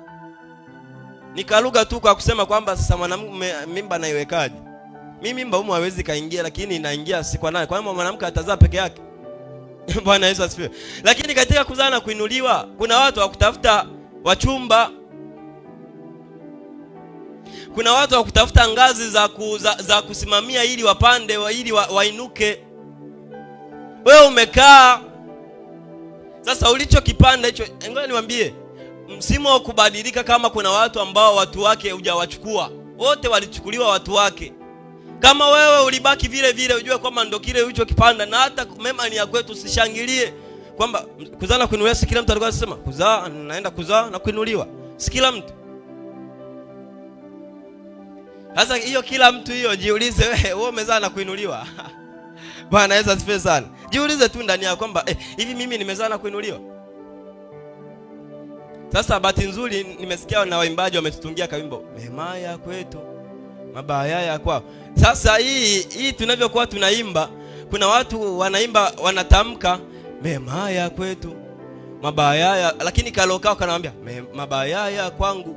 Nikaruga tu kwa kusema kwamba sasa mwanamume mimba naiwekaje? Mimi mimba humo hawezi kaingia, lakini inaingia si kwa nani? Kwa hiyo mwanamke atazaa peke yake. Bwana Yesu asifiwe. Lakini katika kuzaa na kuinuliwa kuna watu wa kutafuta wachumba. Kuna watu wa kutafuta ngazi za kusimamia ili wapande ili wainuke. Wewe umekaa. Sasa ulichokipanda hicho, ngoja niwaambie, msimu wa kubadilika kama kuna watu ambao watu wake hujawachukua. Wote walichukuliwa watu wake. Kama wewe ulibaki vile vile, ujue kwamba ndo kile ulichokipanda. Na hata mema ni ya kwetu, usishangilie kwamba kuzaa na kuinuliwa. Si kila mtu alikuwa anasema kuzaa, naenda kuzaa na kuinuliwa. Si kila mtu. Sasa hiyo kila mtu hiyo, jiulize wewe umezaa na kuinuliwa. Bwana Yesu asifiwe sana. Jiulize tu ndani yako kwamba hivi mimi nimezaa na kuinuliwa? Sasa bahati nzuri nimesikia na waimbaji wametutungia kawimbo, mema ya kwetu, mabaya ya kwao. Sasa hii tunavyokuwa tunaimba, kuna watu wanaimba wanatamka mema ya kwetu, mabaya ya, lakini kalokao kanawaambia mabaya ya kwangu,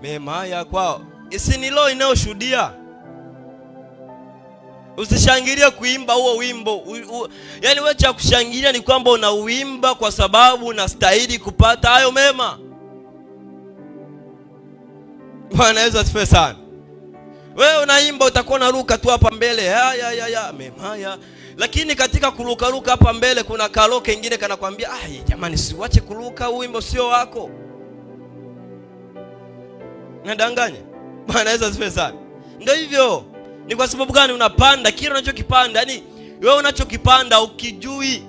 mema ya kwao. Isinilo inayoshuhudia. Usishangilie kuimba huo wimbo. Yaani wewe cha kushangilia ni kwamba unauimba kwa sababu unastahili kupata hayo mema. Bwana Yesu asifiwe sana. Wewe unaimba utakuwa unaruka tu hapa mbele. Ya mema ya. Lakini katika kuruka hapa mbele kuna kaloke kingine kanakwambia, jamani siwache kuruka, wimbo sio wako. Nadanganya. Bwana Yesu asifiwe sana. Ndio hivyo. Ni kwa sababu gani unapanda kile unachokipanda? Yaani wewe unachokipanda ukijui.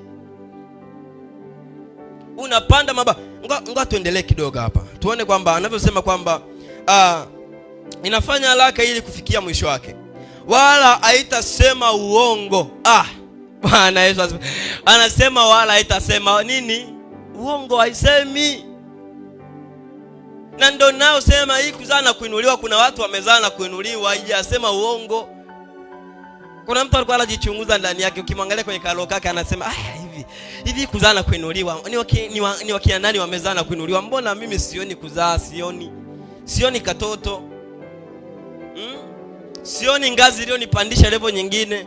Unapanda ngoja tuendelee kidogo hapa. Tuone kwamba anavyosema kwamba inafanya haraka ili kufikia mwisho wake. Wala haitasema uongo. Bwana Yesu asifiwe. Anasema wala haitasema nini? Uongo haisemi. Na ndio nao sema hii kuzaa na kuinuliwa, kuna watu wamezaa na kuinuliwa haijasema uongo. Kuna mtu alikuwa anajichunguza ndani yake, ukimwangalia kwenye kalo kake anasema hivi kuzaa na kuinuliwa ni wakina nani wamezaa na kuinuliwa? Mbona mimi sioni kuzaa, sioni katoto. Sioni ngazi iliyonipandisha level nyingine.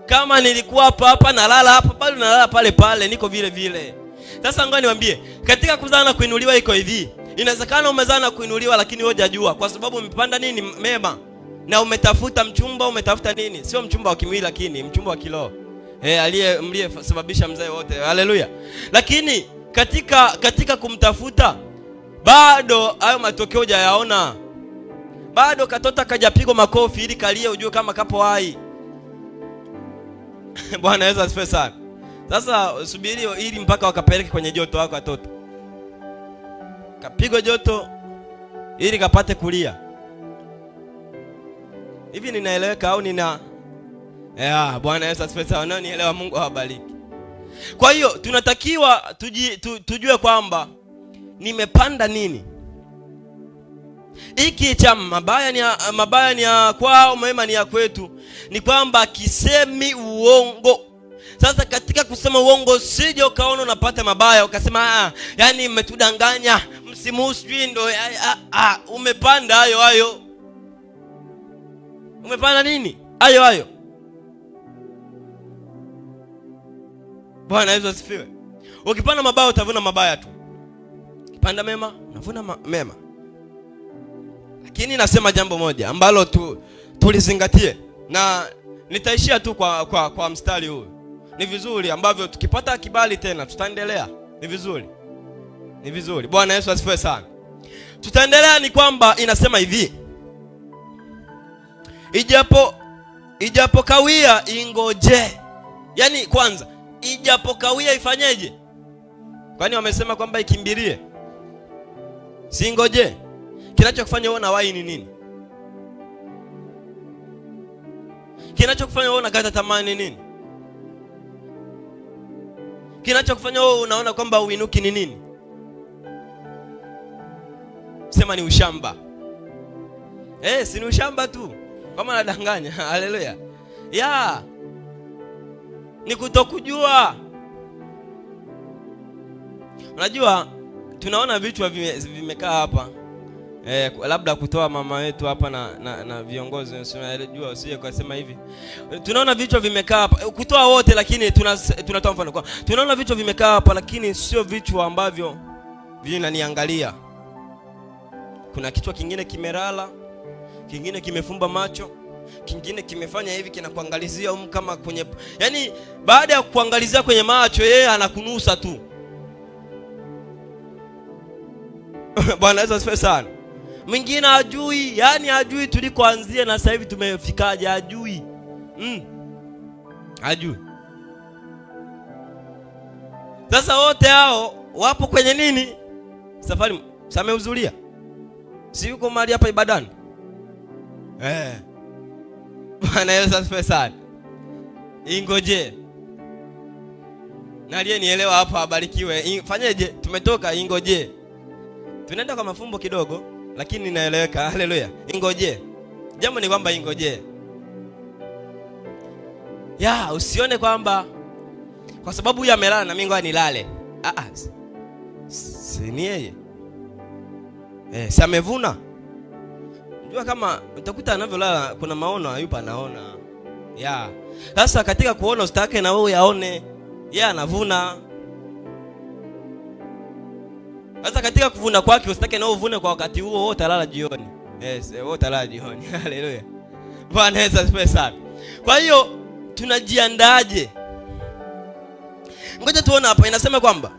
Kama nilikuwa hapa nalala hapa, bado nalala pale pale, niko vile vile. Sasa ngoja niwaambie, katika kuzaa na kuinuliwa iko hivi. Inawezekana umezaa na kuinuliwa lakini hujajua, kwa sababu umepanda nini? Mema. Na umetafuta mchumba, umetafuta nini? Sio mchumba wa kimwili, lakini mchumba wa kiroho. Aliyesababisha mzee wote. Haleluya. Lakini katika kumtafuta, bado hayo matokeo hujayaona. Bado katota kajapigwa makofi ili kalie ujue kama kapo hai. Bwana Yesu asifiwe sana. Sasa subiri ili mpaka wakapeleke kwenye joto wako watoto. Kapigwa joto ili kapate kulia. Hivi ninaeleweka au nina? Bwana Yesu asifiwe sana. Nani nielewa, Mungu awabariki. Kwa hiyo tunatakiwa tujue kwamba nimepanda nini. Hiki cha mabaya ni ya kwao, mema ni ya kwetu. Ni kwamba kisemi uongo. Sasa katika kusema uongo, sije ukaona unapata mabaya ukasema yani mmetudanganya, msimu sijui ndo umepanda hayo. Umepanda nini? Hayo. Bwana Yesu asifiwe. Ukipanda mabaya utavuna mabaya tu. Ukipanda mema unavuna mema. Lakini nasema jambo moja ambalo tulizingatie, na nitaishia tu kwa mstari huu. Ni vizuri ambavyo tukipata kibali tena tutaendelea. Ni vizuri. Bwana Yesu asifiwe sana. Tutaendelea. Ni kwamba inasema hivi, ijapo kawia ingoje. Yaani kwanza ijapo kawia ifanyeje? Kwani wamesema kwamba ikimbilie? Si ngoje. Kinachokufanya uone wahi ni nini? Kinachokufanya uone kata tamani ni nini? Kinachokufanya wewe unaona kwamba uinuki ni nini? Sema ni ushamba. Si ni ushamba tu. Kama nadanganya. Haleluya. Ni kutokujua. Unajua tunaona vichwa vimekaa hapa. Labda kutoa mama wetu hapa na viongozi unajua usije kusema hivi. Tunaona vichwa vimekaa hapa, kutoa wote, lakini tunatoa mfano kwa. Tunaona vichwa vimekaa hapa, lakini sio vichwa ambavyo vinaniangalia. Kuna kichwa kingine kimelala, kingine kimefumba macho, kingine kimefanya hivi kinakuangalizia kama kwenye, yani baada ya kuangalizia kwenye macho yeye anakunusa tu. Bwana Yesu asifiwe sana. Mwingine hajui, yani hajui tulikoanzia na sasa hivi tumefikaje, hajui. Hajui. Sasa wote hao wapo kwenye nini? Safari samehudhuria. Si yuko mahali hapa ibadani? Bwana Yesu asifiwe sana. Ingoje. Na aliyenielewa hapa abarikiwe. Fanyeje? Tumetoka ingoje. Tunaenda kwa mafumbo kidogo, lakini ninaeleweka. Haleluya. Ingoje. Jambo ni kwamba ingoje. Usione kwamba kwa sababu huyu amelala na mimi ngoja nilale. Si ni yeye. Si amevuna. Unajua kama utakuta anavyolala kuna maono hayupa anaona. Sasa katika kuona usitake na wewe yaone. Yeye anavuna. Sasa katika kuvuna kwake usitake na uvune kwa wakati huo, wewe utalala jioni. Wewe utalala jioni. Haleluya. Bwana Yesu asifiwe sana. Kwa hiyo tunajiandaaje? Ngoja tuone hapa inasema kwamba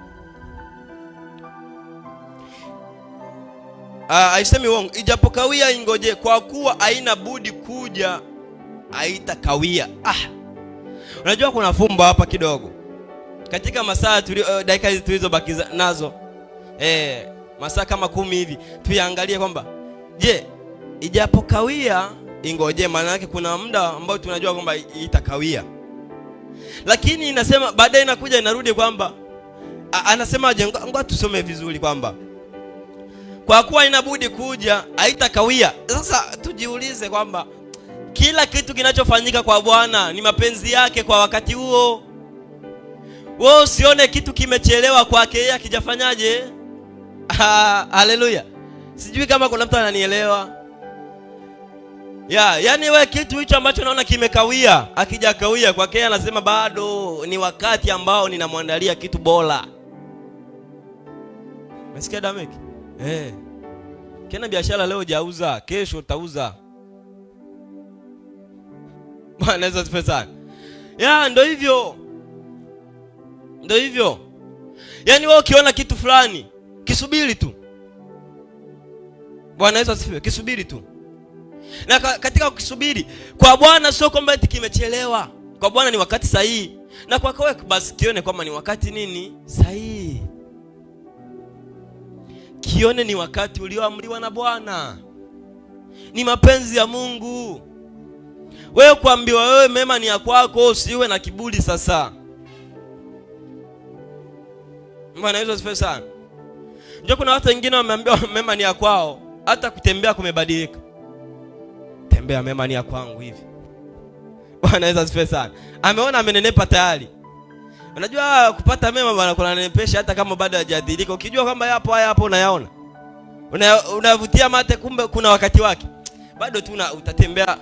haisemi uongo. Ijapokawia ingoje, kwa kuwa haina budi kuja, haitakawia. Unajua kuna fumbo hapa kidogo. Katika masaa dakika hizi tulizobaki nazo, masaa kama 10 hivi, tuiangalie kwamba je, ijapokawia ingoje, maana yake kuna muda ambao tunajua kwamba itakawia. Lakini inasema baadaye inakuja inarudi kwamba anasema ngoja tusome vizuri kwamba kwa kuwa inabudi kuja, haitakawia. Sasa tujiulize kwamba kila kitu kinachofanyika kwa Bwana ni mapenzi yake kwa wakati huo. Wewe usione kitu kimechelewa kwake yeye akijafanyaje. Haleluya. Sijui kama kuna mtu ananielewa. Yani wewe kitu hicho ambacho naona kimekawia, akijakawia kwake anasema bado ni wakati ambao ninamwandalia kitu bora. Umesikia Damek? Kena biashara leo hujauza, kesho utauza. Bwana Yesu asifiwe sana. Ndio hivyo. Ndio hivyo. Yani wewe ukiona kitu fulani, kisubiri tu. Bwana Yesu asifiwe, kisubiri tu. Na katika ukisubiri kwa Bwana sio kwamba eti kimechelewa. Kwa Bwana ni wakati sahihi. Na kwa wewe basi kione kwamba ni wakati nini? Sahihi. Kione ni wakati ulioamriwa na Bwana. Ni mapenzi ya Mungu. Wewe kuambiwa wewe mema ni ya kwako, usiwe na kiburi sasa. Bwana Yesu asifiwe sana. Ndio kuna watu wengine wameambiwa mema ni ya kwao, hata kutembea kumebadilika. Tembea mema ni ya kwangu hivi. Bwana Yesu asifiwe sana. Ameona amenenepa tayari. Unajua kupata mema bwana kunanenepesha hata kama bado hajadhirika. Ukijua kwamba yapo haya hapo unayaona. Unavutia mate, kumbe kuna wakati wake. Bado tu utatembea.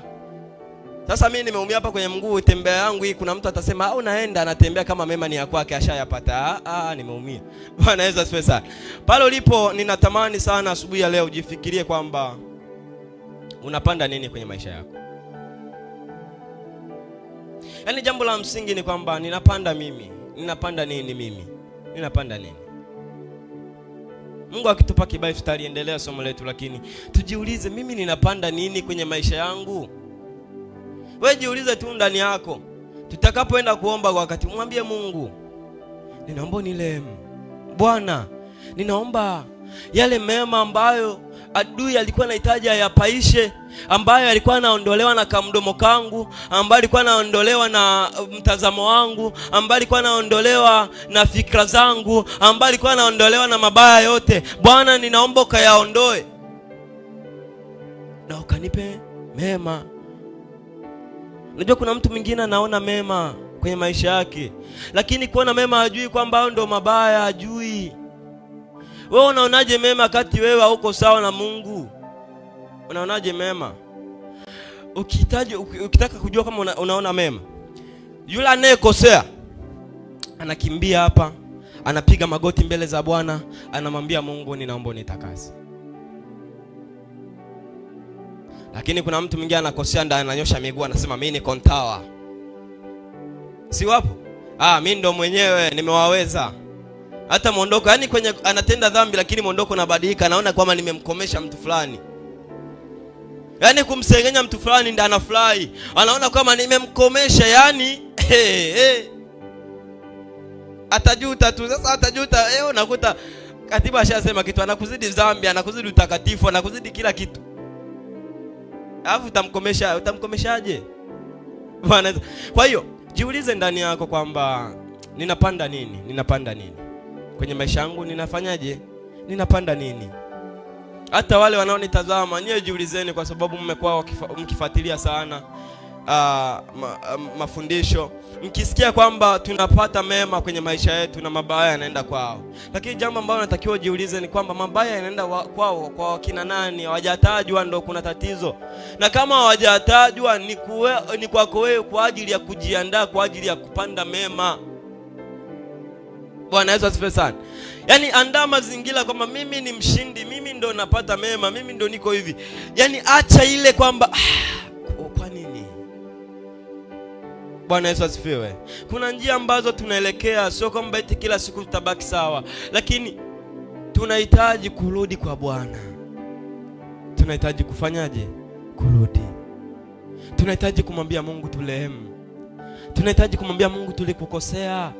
Sasa mimi nimeumia hapa kwenye mguu, tembea yangu hii, kuna mtu atasema unaenda anatembea kama mema ni ya kwake ashayapata. Nimeumia. Bwana Yesu asifiwe sana. Pale ulipo ninatamani sana asubuhi ya leo ujifikirie kwamba unapanda nini kwenye maisha yako. Yaani jambo la msingi ni kwamba ninapanda mimi. Ninapanda nini mimi? Ninapanda nini? Mungu akitupa kibali tutaliendelea somo letu, lakini tujiulize mimi ninapanda nini kwenye maisha yangu? Wewe jiulize tu ndani yako. Tutakapoenda kuomba kwa wakati, mwambie Mungu, ninaomba unirehemu. Bwana, ninaomba yale mema ambayo adui alikuwa anahitaji ayapaishe, ambayo alikuwa anaondolewa na kamdomo kangu, ambayo alikuwa anaondolewa na mtazamo wangu, ambayo alikuwa anaondolewa na fikra zangu, ambayo alikuwa anaondolewa na mabaya yote. Bwana, ninaomba ukayaondoe na ukanipe mema. Unajua kuna mtu mwingine anaona mema kwenye maisha yake, lakini kuona mema hajui kwamba hao ndio mabaya, hajui. Wewe unaonaje mema kati wewe hauko sawa na Mungu? Unaonaje mema? Ukitaka kujua kama unaona mema, yule anayekosea anakimbia hapa, anapiga magoti mbele za Bwana, anamwambia Mungu, ninaomba unitakase. Lakini kuna mtu mwingine anakosea ndani, ananyosha miguu, anasema mimi ni kontawa. Si wapo? Mimi ndo mwenyewe nimewaweza. Hata muondoko, yani kwenye anatenda dhambi lakini muondoko unabadilika, anaona kwamba nimemkomesha mtu fulani. Yani kumsengenya mtu fulani ndio anafurahi. Anaona kwamba nimemkomesha, yani atajuta tu. Sasa atajuta, unakuta katiba ashasema kitu, anakuzidi dhambi, anakuzidi utakatifu, anakuzidi kila kitu. Alafu utamkomeshaje? Bwana. Kwa hiyo jiulize ndani yako kwamba ninapanda nini? Ninapanda nini? Kwenye maisha yangu ninafanyaje? Ninapanda nini? Hata wale wanaonitazama, nyewe jiulizeni, kwa sababu mmekuwa mkifuatilia sana mafundisho, mkisikia kwamba tunapata mema kwenye maisha yetu na mabaya yanaenda kwao. Lakini jambo ambalo natakiwa jiulize ni kwamba mabaya yanaenda kwao kwa kina nani? Hawajatajwa, ndio kuna tatizo. Na kama hawajatajwa ni kwako wewe kwa ajili ya kujiandaa kwa ajili ya kupanda mema. Bwana Yesu asifiwe sana. Yaani andaa mazingira kwamba mimi ni mshindi, mimi ndo napata mema, mimi ndo niko hivi. Yaani acha ile kwamba kwa nini? Bwana Yesu asifiwe. Kuna njia ambazo tunaelekea, sio kwamba eti kila siku tutabaki sawa, lakini tunahitaji kurudi kwa Bwana. Tunahitaji kufanyaje? Kurudi. Tunahitaji kumwambia Mungu turehemu. Tunahitaji kumwambia Mungu tulikukosea.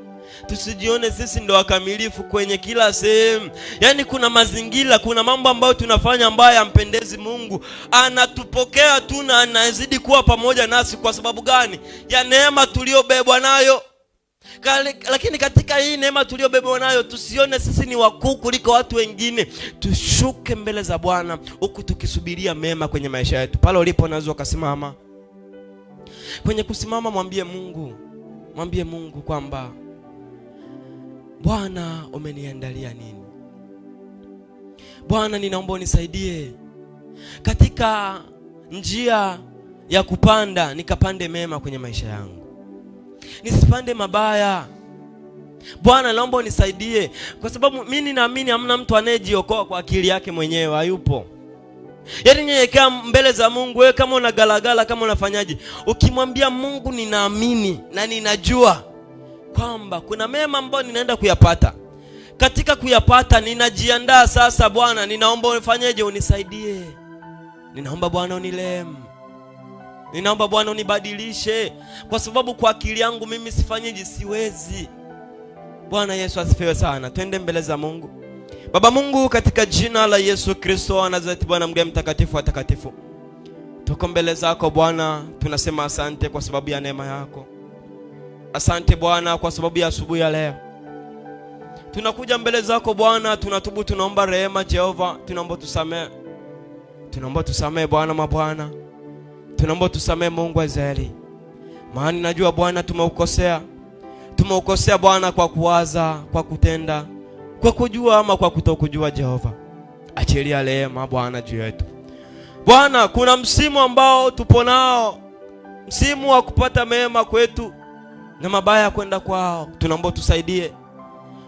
Tusijione sisi ndo wakamilifu kwenye kila sehemu. Yaani kuna mazingira, kuna mambo ambayo tunafanya ambayo yampendezi Mungu. Anatupokea tu na anazidi kuwa pamoja nasi. Kwa sababu gani? Ya neema tuliobebwa nayo. Lakini katika hii neema tuliobebwa nayo, tusione sisi ni wakuu kuliko watu wengine. Tushuke mbele za Bwana huku tukisubiria mema kwenye maisha yetu. Pale ulipo unaweza kusimama. Kwenye kusimama mwambie Mungu kwamba Bwana, umeniandalia nini? Bwana, ninaomba unisaidie katika njia ya kupanda, nikapande mema kwenye maisha yangu, nisipande mabaya. Bwana naomba unisaidie, kwa sababu mimi ninaamini hamna mtu anayejiokoa kwa akili yake mwenyewe, hayupo. Yaani nyenyekea mbele za Mungu. Wewe kama unagalagala, kama unafanyaje, ukimwambia Mungu, ninaamini na ninajua kwamba kuna mema ambayo ninaenda kuyapata. Katika kuyapata ninajiandaa sasa. Bwana ninaomba unifanyeje, unisaidie. Ninaomba Bwana unirehemu. Ninaomba Bwana unibadilishe, kwa sababu kwa akili yangu mimi sifanyeje, siwezi. Bwana Yesu asifiwe sana. Twende mbele za Mungu. Baba Mungu, katika jina la Yesu Kristo wa Nazareti, Bwana mgeni mtakatifu wa takatifu, tuko mbele zako Bwana, tunasema asante kwa sababu ya neema yako. Asante Bwana kwa sababu ya asubuhi ya leo. Tunakuja mbele zako Bwana, tunatubu, tunaomba rehema Jehova, tunaomba tusamee. Tunaomba tusamee Bwana mabwana. Tunaomba tusamee Mungu wa Israeli. Maana najua Bwana tumeukosea. Tumeukosea Bwana kwa kuwaza, kwa kutenda, kwa kujua ama kwa kutokujua Jehova. Achilia rehema Bwana juu yetu. Bwana, kuna msimu ambao tupo nao, msimu wa kupata mema kwetu na mabaya kwenda kwao. Tunaomba tusaidie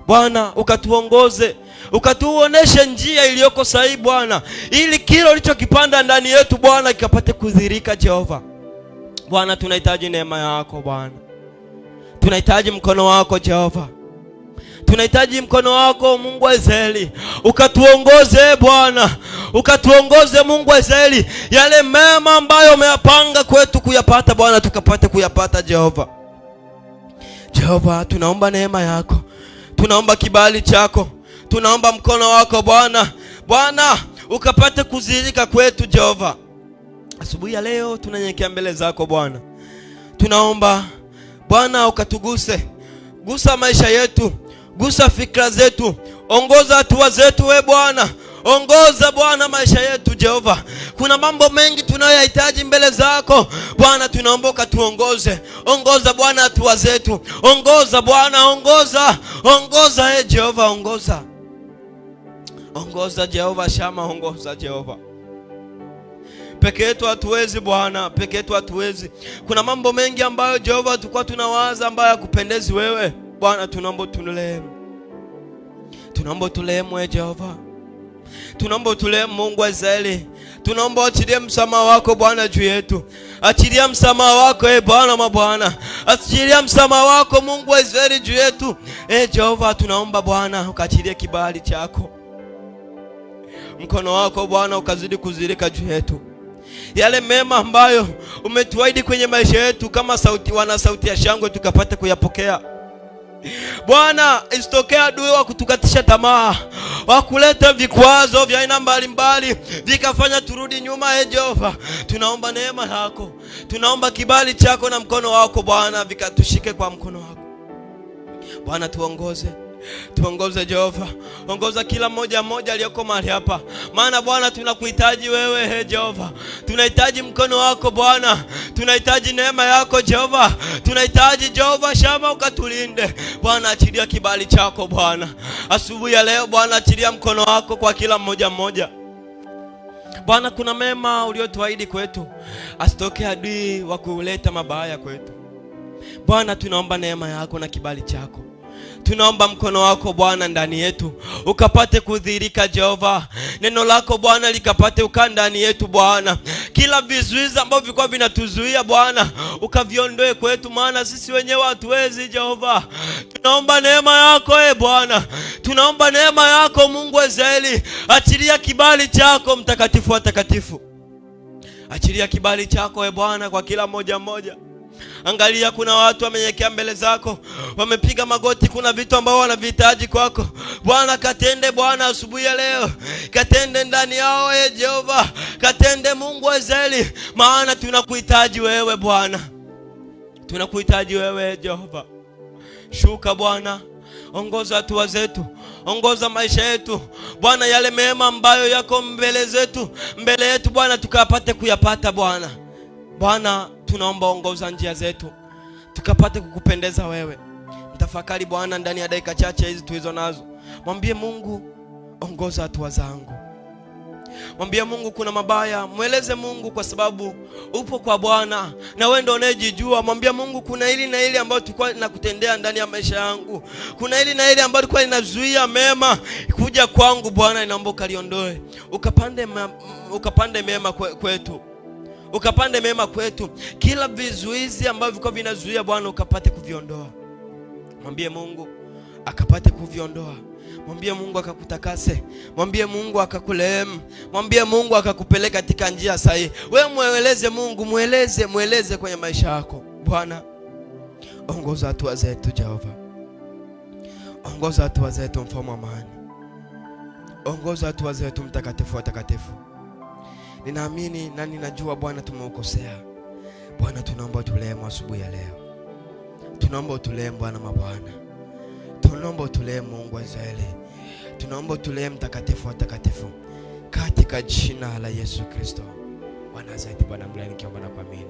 Bwana, ukatuongoze, ukatuoneshe njia iliyoko sahihi Bwana, ili kile ulichokipanda ndani yetu Bwana kikapate kudhihirika Jehova. Bwana, tunahitaji neema yako Bwana. Tunahitaji mkono wako Jehova. Tunahitaji mkono wako Mungu wa Israeli. Ukatuongoze Bwana. Ukatuongoze Mungu wa Israeli. Yale mema ambayo umeyapanga kwetu kuyapata Bwana, tukapate kuyapata Jehova. Jehova, tunaomba neema yako. Tunaomba kibali chako. Tunaomba mkono wako Bwana. Bwana, ukapate kudhihirika kwetu Jehova. Asubuhi ya leo tunanyenyekea mbele zako Bwana. Tunaomba Bwana ukatuguse. Gusa maisha yetu. Gusa fikra zetu. Ongoza hatua zetu we Bwana. Ongoza Bwana maisha yetu Jehova. Kuna mambo mengi tunayohitaji mbele zako Bwana, tunaomba ukatuongoze. Ongoza Bwana hatua zetu. Ongoza Bwana, ongoza. Ongoza Jehova, ongoza. Ongoza Jehova Shama, ongoza Jehova. Peke yetu hatuwezi Bwana, peke yetu hatuwezi. Kuna mambo mengi ambayo Jehova tulikuwa tunawaza ambayo yakupendezi wewe Bwana, tunaomba tunirehemu. Tunaomba turehemu Jehova. Tunaomba turehemu Mungu wa Israeli. Tunaomba achilie msamaha wako Bwana juu yetu. Achilia msamaha wako Bwana mabwana. Achilia msamaha wako Mungu wa Israeli juu yetu. Jehova, tunaomba Bwana ukaachilie kibali chako. Mkono wako Bwana ukazidi kudhihirika juu yetu. Yale mema ambayo umetuahidi kwenye maisha yetu kama sauti, wana sauti ya shangwe, tukapate kuyapokea. Bwana, isitokee adui wa kutukatisha tamaa, wa kuleta vikwazo vya aina mbalimbali vikafanya turudi nyuma Jehova. Tunaomba neema yako. Tunaomba kibali chako na mkono wako Bwana, vikatushike kwa mkono wako. Bwana, tuongoze. Tuongoze Jehova. Ongoza kila mmoja aliyoko mahali hapa. Maana Bwana tunakuhitaji wewe Jehova. Tunahitaji mkono wako Bwana. Tunahitaji neema yako Jehova. Tunahitaji Jehova Shama ukatulinde. Bwana, achilia kibali chako Bwana. Asubuhi ya leo Bwana, achilia mkono wako kwa kila mmoja. Bwana, kuna mema uliotuahidi kwetu. Asitokee adui wa kuleta mabaya kwetu. Bwana, tunaomba neema yako na kibali chako. Tunaomba mkono wako Bwana ndani yetu ukapate kudhihirika Jehova. Neno lako Bwana likapate ukaa ndani yetu Bwana. Kila vizuizi ambavyo vilikuwa vinatuzuia Bwana, ukaviondoe kwetu, maana sisi wenyewe hatuwezi Jehova. Tunaomba neema yako Bwana. Tunaomba neema yako Mungu wa Israeli. Achilia kibali chako mtakatifu wa takatifu. Achilia kibali chako Bwana kwa kila mmoja. Angalia, kuna watu wamenyenyekea mbele zako, wamepiga magoti, kuna vitu ambao wanavihitaji kwako Bwana. Katende Bwana asubuhi ya leo. Katende ndani yao Jehova. Katende Mungu wa Israeli, maana tunakuhitaji wewe Bwana. Tunakuhitaji wewe Jehova. Shuka Bwana. Ongoza hatua zetu. Ongoza maisha yetu Bwana. Yale mema ambayo yako mbele yetu Bwana, tukapate kuyapata Bwana. Bwana, tunaomba ongoza njia zetu tukapate kukupendeza wewe. Mtafakari Bwana ndani ya dakika chache hizi tulizo nazo. Mwambie Mungu, ongoza hatua zangu. Mwambie Mungu kuna mabaya, mweleze Mungu kwa sababu upo kwa Bwana na wewe ndio unayejijua. Mwambie Mungu kuna hili na hili ambalo tulikuwa nakutendea ndani ya maisha yangu. Kuna hili na hili ambalo tulikuwa linazuia mema kuja kwangu. Bwana, naomba ukaliondoe. Ukapande mema kwetu. Ukapande mema kwetu. Kila vizuizi ambavyo vilikuwa vinazuia Bwana ukapate kuviondoa. Mwambie Mungu akapate kuviondoa. Mwambie Mungu akakutakase. Mwambie Mungu akakulehemu. Mwambie Mungu akakupeleka katika njia sahihi. Wewe mueleze Mungu, mueleze kwenye maisha yako. Bwana, ongoza hatua zetu Jehova. Ongoza hatua zetu Mfalme wa amani. Ongoza hatua zetu Mtakatifu wa takatifu. Ninaamini na ninajua Bwana tumeukosea. Bwana, tunaomba utulehemu asubuhi ya leo. Tunaomba utulehemu Bwana mabwana. Tunaomba utulehemu Mungu wa Israeli. Tunaomba utulehemu Mtakatifu wa takatifu. Katika jina la Yesu Kristo. Bwana zaidi Bwana mleni kiomba na kuamini.